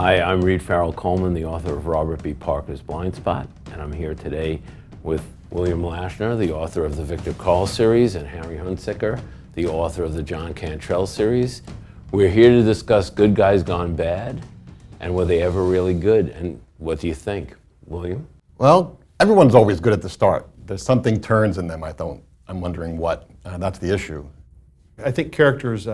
Hi, I'm Reed Farrel Coleman, the author of Robert B. Parker's Blind Spot, and I'm here today with William Lashner, the author of the Victor Carl series, and Harry Hunsicker, the author of the John Cantrell series. We're here to discuss Good Guys Gone Bad, and were they ever really good, and what do you think? William? Well, everyone's always good at the start. There's something turns in them, I'm wondering what. That's the issue. I think characters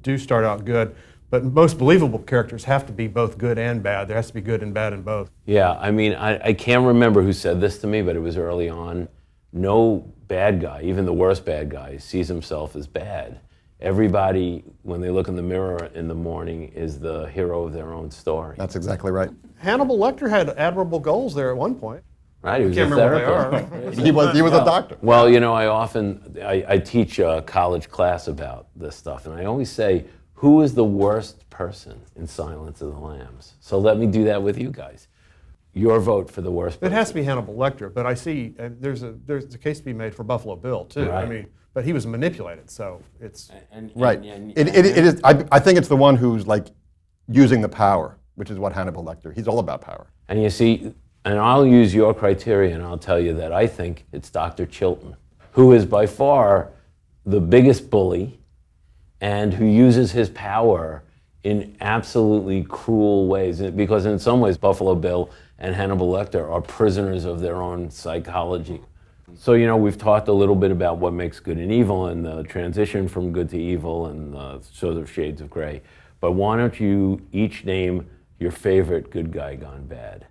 do start out good, but most believable characters have to be both good and bad. There has to be good and bad in both. Yeah, I mean, I can't remember who said this to me, but it was early on. No bad guy, even the worst bad guy, sees himself as bad. Everybody, when they look in the mirror in the morning, is the hero of their own story. That's exactly right. Hannibal Lecter had admirable goals there at one point. Right, he was Can't a remember what they therapist. are. He was a doctor. Well, you know, I teach a college class about this stuff, and I always say, who is the worst person in Silence of the Lambs? So let me do that with you guys. Your vote for the worst person. It has to be Hannibal Lecter, but I see there's a case to be made for Buffalo Bill too. Right. I mean, but he was manipulated, so it's Right. It is. I think it's the one who's like using the power, which is what Hannibal Lecter. He's all about power. And you see, and I'll use your criteria, and I'll tell you that I think it's Dr. Chilton, who is by far the biggest bully, and who uses his power in absolutely cruel ways. Because in some ways, Buffalo Bill and Hannibal Lecter are prisoners of their own psychology. So, you know, we've talked a little bit about what makes good and evil, and the transition from good to evil, and sort of shades of gray. But why don't you each name your favorite good guy gone bad?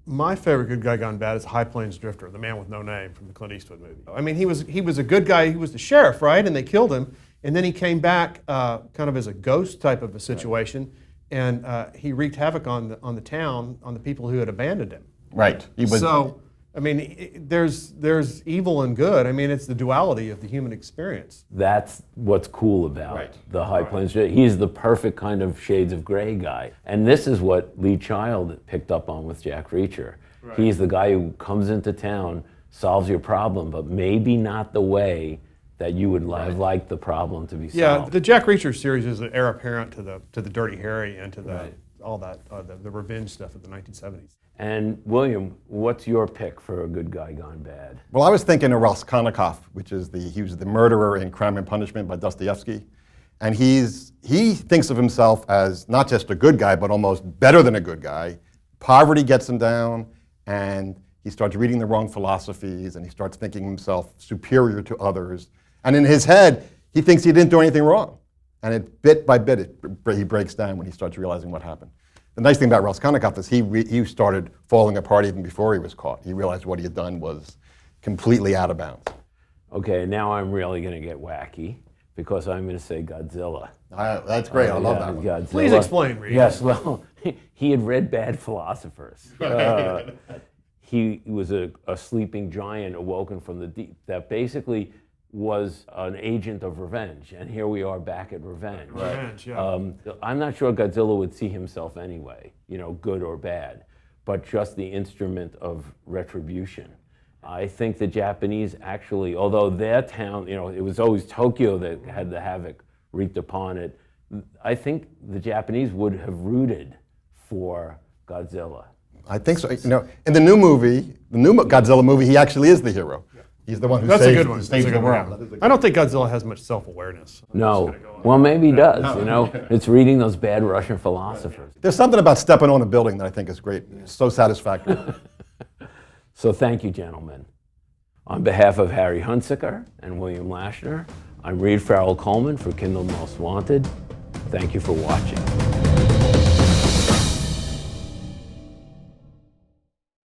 my favorite good guy gone bad is High Plains Drifter, the man with no name from the Clint Eastwood movie. I mean, he was a good guy. He was the sheriff, right? And they killed him. And then he came back kind of as a ghost type of a situation, and he wreaked havoc on the town, on the people who had abandoned him. Right. He was. So, I mean, there's evil and good. I mean, it's the duality of the human experience. That's what's cool about the High Plains. He's the perfect kind of shades of gray guy. And this is what Lee Child picked up on with Jack Reacher. Right. He's the guy who comes into town, solves your problem, but maybe not the way that you would have liked the problem to be solved. Yeah, the Jack Reacher series is an heir apparent to the Dirty Harry and to the all that the revenge stuff of the 1970s. And William, what's your pick for a good guy gone bad? Well, I was thinking of Raskolnikov, which is he was the murderer in Crime and Punishment by Dostoevsky, and he thinks of himself as not just a good guy, but almost better than a good guy. Poverty gets him down, and he starts reading the wrong philosophies, and he starts thinking himself superior to others. And in his head, he thinks he didn't do anything wrong, and bit by bit, he breaks down when he starts realizing what happened. The nice thing about Raskolnikov is he started falling apart even before he was caught. He realized what he had done was completely out of bounds. Okay, now I'm really going to get wacky because I'm going to say Godzilla. That's great. I love that one. Godzilla. Please explain, Reed. Yes, well, he had read bad philosophers. He was a sleeping giant awoken from the deep that basically was an agent of revenge, and here we are back at revenge. Revenge, yeah. I'm not sure Godzilla would see himself anyway, good or bad, but just the instrument of retribution. I think the Japanese actually, although their town, it was always Tokyo that had the havoc wreaked upon it, I think the Japanese would have rooted for Godzilla. I think so. In the new Godzilla movie, he actually is the hero. He's the one who saves the world. I don't think Godzilla has much self-awareness. No. Well, maybe he does, It's reading those bad Russian philosophers. There's something about stepping on a building that I think is great. It's so satisfactory. So thank you, gentlemen. On behalf of Harry Hunsicker and William Lashner, I'm Reed Farrel Coleman for Kindle Most Wanted. Thank you for watching.